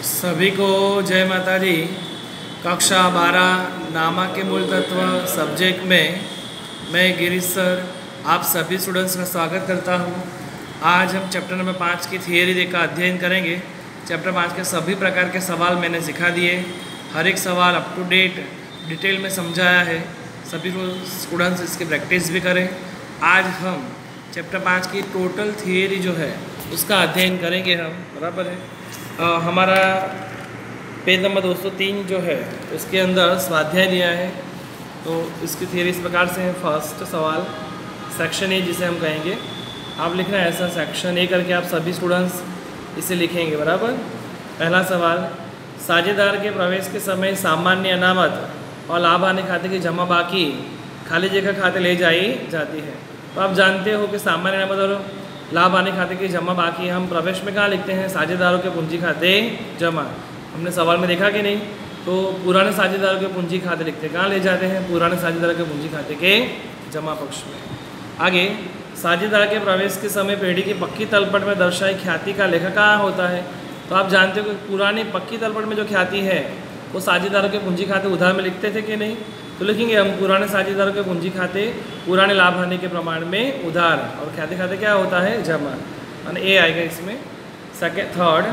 सभी को जय माता दी। कक्षा 12 नामा के मूल तत्व सब्जेक्ट में मैं गिरीश सर आप सभी स्टूडेंट्स का स्वागत करता हूं। आज हम चैप्टर नंबर 5 की थियरी का अध्ययन करेंगे। चैप्टर 5 के सभी प्रकार के सवाल मैंने सिखा दिए, हर एक सवाल अप टू डेट डिटेल में समझाया है। सभी स्टूडेंट्स इसकी प्रैक्टिस भी करें। आज हम चैप्टर 5 की टोटल थियरी जो है उसका अध्ययन करेंगे हम, बराबर है। हमारा पेज नंबर 203 जो है उसके अंदर स्वाध्याय दिया है, तो इसकी थियरी इस प्रकार से है। फर्स्ट सवाल सेक्शन ए जिसे हम कहेंगे, आप लिखना है ऐसा सेक्शन ए करके आप सभी स्टूडेंट्स इसे लिखेंगे, बराबर। पहला सवाल, साझेदार के प्रवेश के समय सामान्य अनामत और लाभ हानि खाते की जमा बाकी खाली जगह खाते ले जाई जाती है। तो आप जानते हो कि सामान्य अनामत और लाभ हानि खाते की जमा बाकी हम प्रवेश में कहाँ लिखते हैं? साझेदारों के पूंजी खाते जमा। हमने सवाल में देखा कि नहीं? तो पुराने साझेदारों के पूंजी खाते लिखते हैं, कहाँ ले जाते हैं? पुराने साझेदारों के पूंजी खाते के जमा पक्ष में। आगे, साझेदार के प्रवेश के समय पेढ़ी की पक्की तलपट में दर्शाई ख्याति का लेखा कहाँ होता है? तो आप जानते हो कि पुरानी पक्की तलपट में जो ख्याति है वो साझेदारों के पूंजी खाते उधार में लिखते थे कि नहीं? तो लिखेंगे हम पुराने साझेदारों के पूंजी खाते पुराने लाभ हानि के प्रमाण में उधार, और ख्याति खाते क्या होता है? जमा, और ए आएगा इसमें। सेकेंड थर्ड,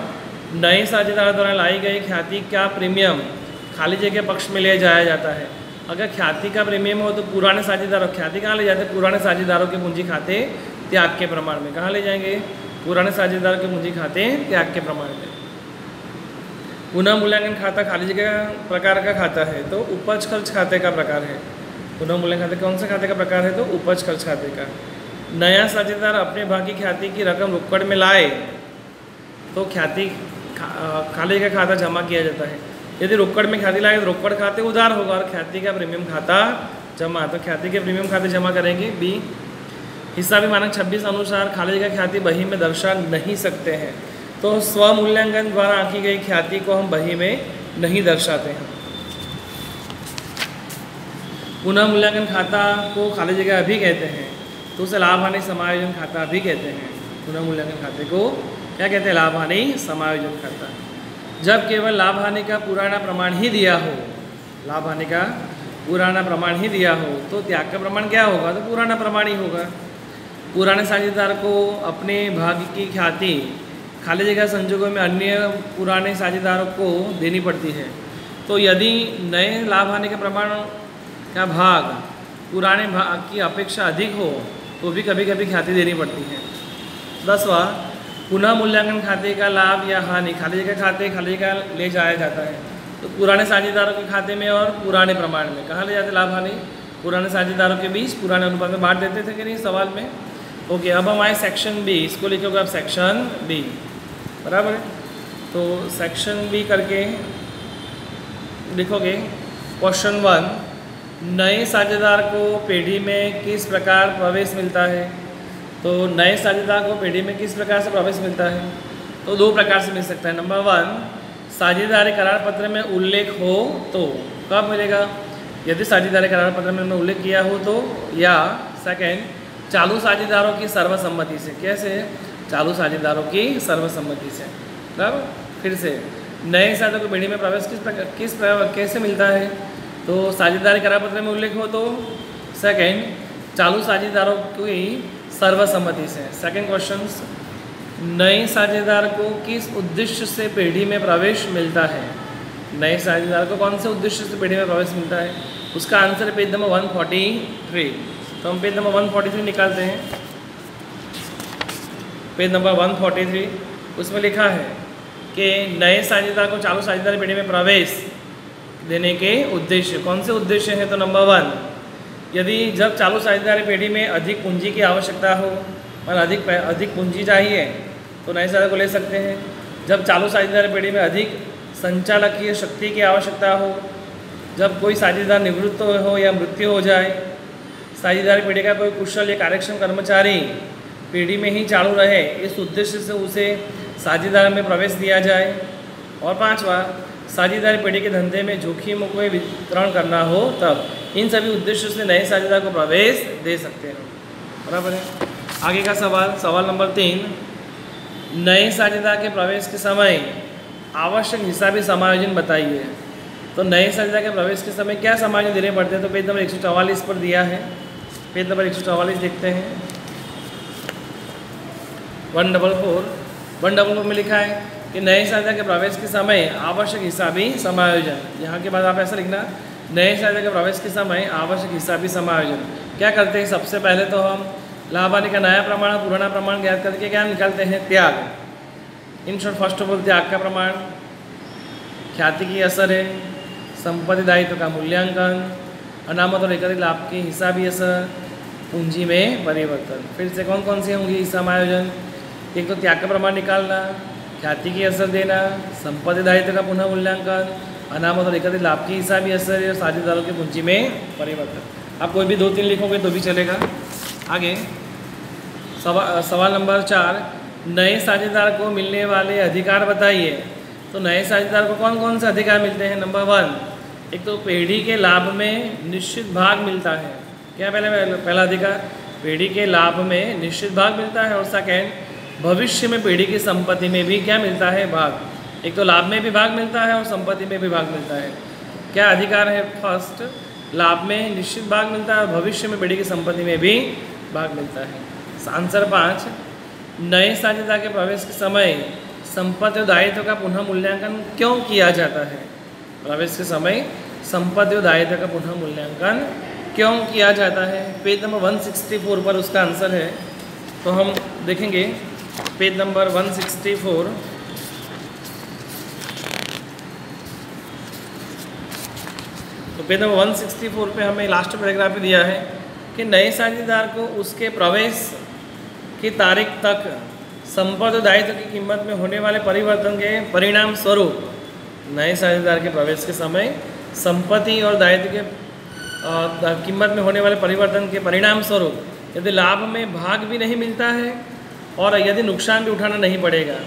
नए साझेदार द्वारा लाई गई ख्याति का प्रीमियम खाली जगह पक्ष में ले जाया जाता है। अगर ख्याति का प्रीमियम हो तो पुराने साझेदारों, ख्याति कहाँ ले जाते हैं? पुराने साझेदारों के पूंजी खाते त्याग के प्रमाण में। कहाँ ले जाएंगे? पुराने साझेदारों के पूंजी खाते त्याग के प्रमाण में। पुनः मूल्यांकन खाता खाली जगह प्रकार का खाता है तो उपज खर्च खाते का प्रकार है। पुनः मूल्यांकन खाते कौन सा खाते का प्रकार है? तो उपज खर्च खाते का। नया साझेदार अपने भाग की ख्याति की रकम रोकड़ में लाए तो ख्याति खाली जगह खाता जमा किया जाता है। यदि रोकड़ में ख्याति लाए तो रोकड़ खाते उधार होगा और ख्याति का प्रीमियम खाता जमा, तो ख्याति के प्रीमियम खाते जमा करेंगे। बी, हिसाबी मानक 26 अनुसार खाली जगह ख्याति बही में दर्शा नहीं सकते हैं, तो स्वमूल्यांकन द्वारा आंकी गई ख्याति को हम बही में नहीं दर्शाते हैं। पुनः मूल्यांकन खाता को खाली जगह भी कहते हैं, तो उसे लाभ हानि समायोजन खाता भी कहते हैं। पुनः मूल्यांकन खाते को क्या कहते हैं? लाभ हानि समायोजन खाता। जब केवल लाभ हानि का पुराना प्रमाण ही दिया हो, लाभ हानि का पुराना प्रमाण ही दिया हो, तो त्याग का प्रमाण क्या होगा? तो पुराना प्रमाण ही होगा। पुराने साझेदार को अपने भाग की ख्याति खाली जगह संजोगों में अन्य पुराने साझेदारों को देनी पड़ती है। तो यदि नए लाभ हानि के प्रमाण का भाग पुराने भाग की अपेक्षा अधिक हो तो भी कभी कभी ख्याति देनी पड़ती है। 10वां, पुनः मूल्यांकन खाते का लाभ या हानि खाली जगह खाते खाली जगह ले जाया जाता है, तो पुराने साझेदारों के खाते में और पुराने प्रमाण में कहाँ ले जाते लाभ हानि? पुराने साझेदारों के बीच पुराने अनुपात में बांट देते थे कि नहीं सवाल में? ओके, अब हम आए सेक्शन बी। इसको लिखोगे आप सेक्शन बी, बराबर है। तो सेक्शन बी करके लिखोगे क्वेश्चन 1, नए साझेदार को पेढ़ी में किस प्रकार प्रवेश मिलता है? तो नए साझेदार को पेढ़ी में किस प्रकार से प्रवेश मिलता है? तो दो प्रकार से मिल सकता है। नंबर 1, साझेदारी करार पत्र में उल्लेख हो तो कब मिलेगा? यदि साझेदारी करार पत्र में उल्लेख किया हो तो, या सेकेंड, चालू साझेदारों की सर्वसम्मति से। कैसे? चालू साझेदारों की सर्वसम्मति से, बराबर। फिर से, नए साझेदार को पेढ़ी में प्रवेश कैसे मिलता है? तो साझेदारी करार पत्र में उल्लेख हो तो, सेकेंड, चालू साझेदारों की सर्वसम्मति से। सेकेंड क्वेश्चन, नए साझेदार को किस उद्देश्य से पेढ़ी में प्रवेश मिलता है? नए साझेदार को कौन से उद्देश्य से पेढ़ी में प्रवेश मिलता है? उसका आंसर पेज नंबर 143। तो हम पेज नंबर 143 निकालते हैं। पेज नंबर 143, उसमें लिखा है कि नए साझेदार को चालू साझेदारी पेढ़ी में प्रवेश देने के उद्देश्य, कौन से उद्देश्य हैं? तो नंबर 1, यदि जब चालू साझेदारी पेढ़ी में अधिक पूंजी की आवश्यकता हो और अधिक पूंजी चाहिए तो नए साझेदार को ले सकते हैं। जब चालू साझेदारी पेढ़ी में अधिक संचालकीय शक्ति की आवश्यकता हो, जब कोई साझेदार निवृत्त हो या मृत्यु हो जाए, साझेदारी पेढ़ी का कोई कुशल या कार्यक्षम कर्मचारी पेढ़ी में ही चालू रहे, इस उद्देश्य से उसे साझेदार में प्रवेश दिया जाए। और 5वां, साझेदारी पेढ़ी के धंधे में जोखिमों को वितरण करना हो तब। इन सभी उद्देश्यों से नए साझेदार को प्रवेश दे सकते हैं, बराबर है। आगे का सवाल, सवाल नंबर 3, नए साझेदार के प्रवेश के समय आवश्यक हिसाबी समायोजन बताइए। तो नए साझेदार के प्रवेश के समय क्या समायोजन देने पड़ते हैं? तो पेज नंबर 144 पर दिया है। पेज नंबर 144 देखते हैं। 144 में लिखा है कि नए साझेदार के प्रवेश के समय आवश्यक हिसाबी समायोजन। यहाँ के बाद आप ऐसा लिखना, नए साझेदार के प्रवेश के समय आवश्यक हिसाबी समायोजन। क्या करते हैं? सबसे पहले तो हम लाभ हानि का नया प्रमाण पुराना प्रमाण ज्ञात करके क्या निकालते हैं? त्याग। In short first of all त्याग का प्रमाण, ख्याति की असर है, संपत्ति दायित्व का मूल्यांकन, अनामत और एकत्रित लाभ की हिसाबी असर, पूंजी में परिवर्तन। फिर से कौन कौन सी होंगी समायोजन? एक तो त्याग का प्रमाण निकालना, ख्याति की असर देना, संपत्ति दायित्व का पुनः मूल्यांकन, अनामत और एकत्रित लाभ की हिसाबी असर और साझेदारों की पूंजी में परिवर्तन। आप कोई भी 2-3 लिखोगे तो भी चलेगा। आगे सवाल नंबर 4, नए साझेदार को मिलने वाले अधिकार बताइए। तो नए साझेदार को कौन कौन से अधिकार मिलते हैं? नंबर 1, एक तो पेढ़ी के लाभ में निश्चित भाग मिलता है। क्या पहला अधिकार? पेढ़ी के लाभ में निश्चित भाग मिलता है। और सेकेंड, भविष्य में पेढ़ी की संपत्ति में भी क्या मिलता है? भाग। एक तो लाभ में भी भाग मिलता है और संपत्ति में भी भाग मिलता है। क्या अधिकार है? फर्स्ट, लाभ में निश्चित भाग मिलता है और भविष्य में पेढ़ी की संपत्ति में भी भाग मिलता है। आंसर 5, नए साझेदार के प्रवेश के समय संपत्ति और दायित्व का पुनः मूल्यांकन क्यों किया जाता है? प्रवेश के समय संपत्ति और दायित्व का पुनः मूल्यांकन क्यों किया जाता है? पेज नंबर 164 पर उसका आंसर है। तो हम देखेंगे पेज नंबर 164। तो पेज नंबर 164 पे हमें लास्ट पैराग्राफ दिया है कि नए साझेदार को उसके प्रवेश की तारीख तक संपत्ति और दायित्व की कीमत में होने वाले परिवर्तन के परिणाम स्वरूप, नए साझेदार के प्रवेश के समय संपत्ति और दायित्व के कीमत में होने वाले परिवर्तन के परिणाम स्वरूप यदि लाभ में भाग भी नहीं मिलता है और यदि नुकसान भी उठाना नहीं पड़ेगा,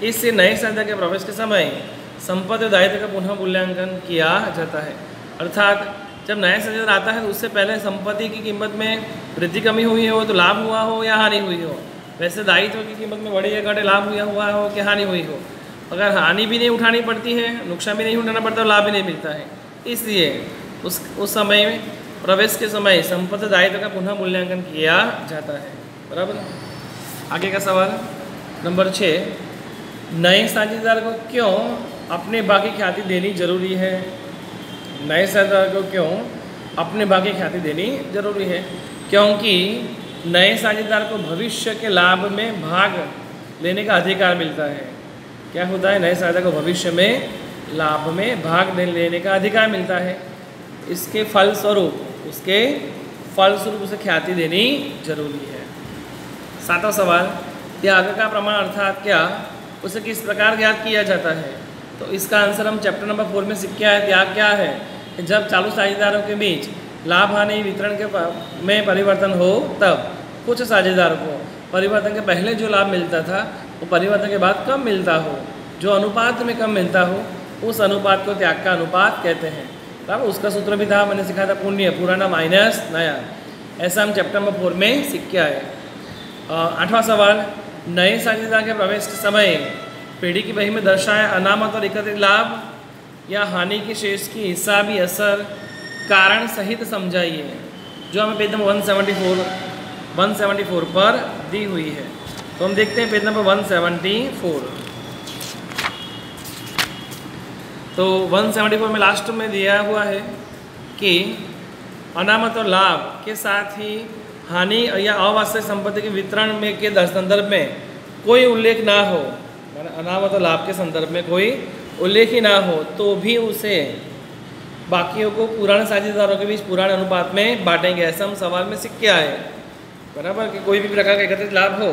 इससे नए साझेदार के प्रवेश के समय संपत्ति और दायित्व का पुनः मूल्यांकन किया जाता है। अर्थात जब नया साझेदार आता है तो उससे पहले संपत्ति की कीमत में वृद्धि कमी हुई हो तो लाभ हुआ हो या हानि हुई हो, वैसे दायित्व की कीमत में बढ़ी या घटे लाभ हुआ हो कि हानि हुई हो। अगर हानि भी नहीं उठानी पड़ती है, नुकसान भी नहीं उठाना पड़ता, तो लाभ भी नहीं मिलता है। इसलिए उस समय में प्रवेश के समय संपत्ति दायित्व का पुनः मूल्यांकन किया जाता है। बराबर। आगे का सवाल नंबर 6, नए साझेदार को क्यों अपने भाग की ख्याति देनी जरूरी है? नए साझेदार को क्यों अपने भाग की ख्याति देनी जरूरी है? क्योंकि नए साझेदार को भविष्य के लाभ में भाग लेने का अधिकार मिलता है। क्या होता है? नए साझेदार को भविष्य में लाभ में भाग लेने का अधिकार मिलता है। उसके फलस्वरूप उसे ख्याति देनी जरूरी है। 7वां सवाल, त्याग का प्रमाण अर्थात क्या, उसे किस प्रकार ज्ञात किया जाता है? तो इसका आंसर हम चैप्टर नंबर 4 में सीख के आए। त्याग क्या है? जब चालू साझेदारों के बीच लाभ हानि वितरण के में परिवर्तन हो, तब कुछ साझेदारों को परिवर्तन के पहले जो लाभ मिलता था वो परिवर्तन के बाद कम मिलता हो, जो अनुपात में कम मिलता हो, उस अनुपात को त्याग का अनुपात कहते हैं। बराबर। उसका सूत्र भी था, मैंने सिखाया था, पुण्य पुराना माइनस नया। ऐसा हम चैप्टर नंबर 4 में सीख के आए। 8वां सवाल, नए साझेदार के प्रवेश के समय पेढ़ी की बही में दर्शाए अनामत और एकत्रित लाभ या हानि के शेष की हिसाबी असर कारण सहित समझाइए, जो हमें पेज नंबर 174 पर दी हुई है। तो हम देखते हैं पेज नंबर 174। तो 174 में लास्ट में दिया हुआ है कि अनामत और लाभ के साथ ही हानि या अवास्तविक संपत्ति के वितरण में के संदर्भ में कोई उल्लेख ना हो, अनामत और लाभ के संदर्भ में कोई उल्लेख ही ना हो, तो भी उसे बाकियों को पुराने साझेदारों के बीच पुराने अनुपात में बांटेंगे। ऐसा हम सवाल में सीख के आए। बराबर। कि कोई भी प्रकार का एकत्रित लाभ हो,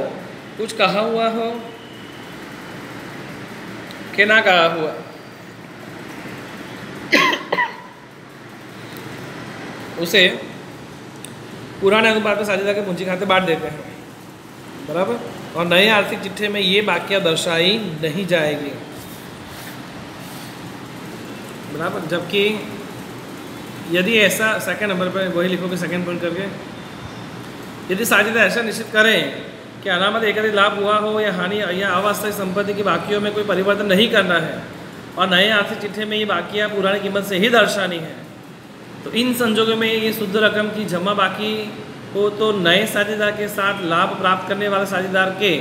कुछ कहा हुआ हो कि ना कहा हुआ, उसे पुराने अनुपात में साझेदार के पूंजी खाते बांट देते हैं। बराबर। और नए आर्थिक चिट्ठे में ये बाकिया दर्शाई नहीं जाएगी। बराबर। जबकि यदि ऐसा, सेकंड नंबर पर वही लिखोगे सेकंड पॉइंट करके, यदि साझेदार ऐसा निश्चित करें कि अनामत एकत्रित लाभ हुआ हो या हानि या अवास्तविक संपत्ति की बाकियों में कोई परिवर्तन नहीं करना है और नए आर्थिक चिट्ठे में ये बाकियाँ पुरानी कीमत से ही दर्शानी है। तो इन संजोगों में ये शुद्ध रकम की जमा बाकी हो तो नए साझेदार के साथ लाभ प्राप्त करने वाले साझेदार के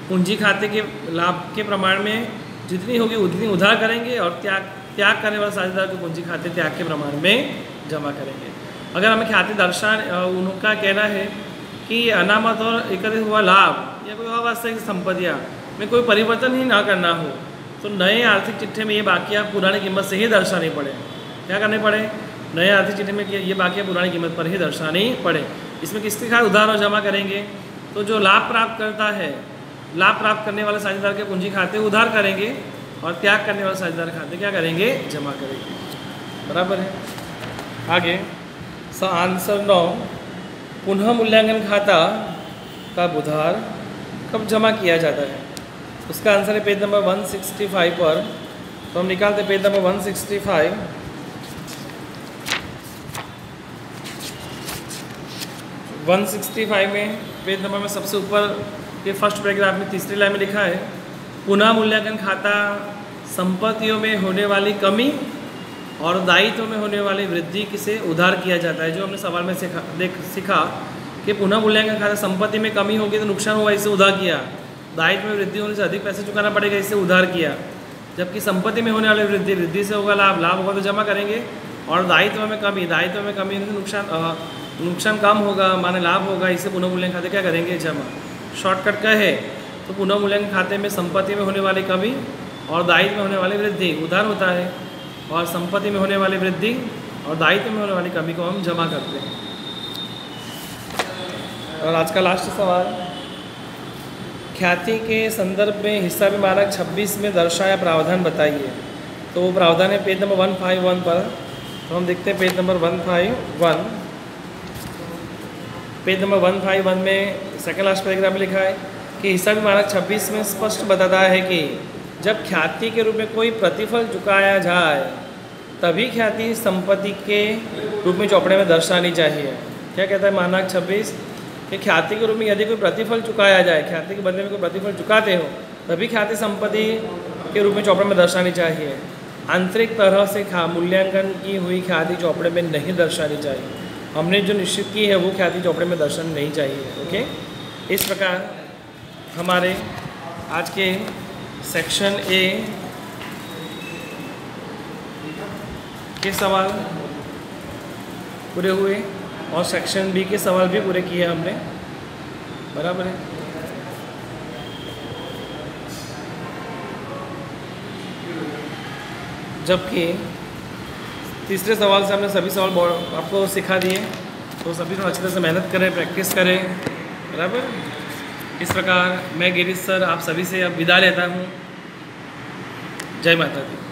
पूंजी खाते के लाभ के प्रमाण में जितनी होगी उतनी उधार करेंगे और त्याग करने वाले साझेदार को पूंजी खाते त्याग के प्रमाण में जमा करेंगे। अगर हमें ख्याति दर्शान उनका कहना है कि अनामत और एकत्रित हुआ लाभ या कोई अवास्तविक संपत्तियाँ में कोई परिवर्तन ही ना करना हो तो नए आर्थिक चिट्ठे में ये बाकियाँ पुरानी कीमत से ही दर्शानी पड़े। क्या करने पड़े? नए आर्थिक चिट्ठे में ये बाकियाँ पुरानी कीमत पर ही दर्शानी पड़े। इसमें किसके साथ उधार और जमा करेंगे? तो जो लाभ प्राप्त करता है, लाभ प्राप्त करने वाले साझेदार के पूंजी खाते उधार करेंगे और त्याग करने वाले साझेदार खाते क्या करेंगे? जमा करेंगे। बराबर है। आगे आंसर 9, पुनः मूल्यांकन खाता का उधार कब जमा किया जाता है? उसका आंसर है पेज नंबर 165 पर। तो हम निकालते पेज नंबर 165। में पेज नंबर में सबसे ऊपर के फर्स्ट पैराग्राफ में तीसरी लाइन में लिखा है, पुनः मूल्यांकन खाता संपत्तियों में होने वाली कमी और दायित्व में होने वाली वृद्धि से उधार किया जाता है। जो हमने सवाल में सीखा कि पुनः मूल्यांकन खाता संपत्ति में कमी होगी तो नुकसान हुआ, इससे उधार किया। दायित्व में वृद्धि होने से अधिक पैसे चुकाना पड़ेगा, इससे उधार किया। जबकि संपत्ति में होने वाली वृद्धि से होगा लाभ, लाभ होगा तो जमा करेंगे। और दायित्व में कमी होने से नुकसान कम होगा, माने लाभ होगा, इससे पुनः मूल्यांकन खाते क्या करेंगे? जमा। शॉर्टकट क्या है? तो पुनः मूल्यांकन खाते में संपत्ति में होने वाली कमी और दायित्व में होने वाली वृद्धि उधार होता है और संपत्ति में होने वाली वृद्धि और दायित्व में होने वाली कमी को हम जमा करते हैं। और आज का लास्ट सवाल, ख्याति के संदर्भ में हिसाबी मानक 26 में दर्शाया प्रावधान बताइए। तो वो प्रावधान है पेज नंबर 151 पर। तो हम देखते हैं पेज नंबर 151। पेज नंबर 151 में सेकंड लास्ट पैराग्राफ में लिखा है कि हिसाबी मानक 26 में स्पष्ट बताता है कि जब ख्याति के रूप में कोई प्रतिफल चुकाया जाए तभी ख्याति संपत्ति के रूप में चौपड़े में दर्शानी चाहिए। क्या कहता है मानक 26? कि ख्याति के रूप में यदि कोई प्रतिफल चुकाया जाए, ख्याति के बदले में कोई प्रतिफल चुकाते हो तभी ख्याति संपत्ति के रूप में चौपड़े में दर्शानी चाहिए। आंतरिक तरह से मूल्यांकन की हुई ख्याति चौपड़े में नहीं दर्शानी चाहिए। हमने जो निश्चित की है वो ख्याति चौपड़े में दर्शानी नहीं चाहिए। ओके, इस प्रकार हमारे आज के सेक्शन ए के सवाल पूरे हुए और सेक्शन बी के सवाल भी पूरे किए हमने। बराबर है। जबकि तीसरे सवाल से हमने सभी सवाल आपको सिखा दिए, तो सभी को अच्छी तरह से मेहनत करें, प्रैक्टिस करें। बराबर। इस प्रकार मैं गिरीश सर आप सभी से अब विदा लेता हूँ। जय माता दी।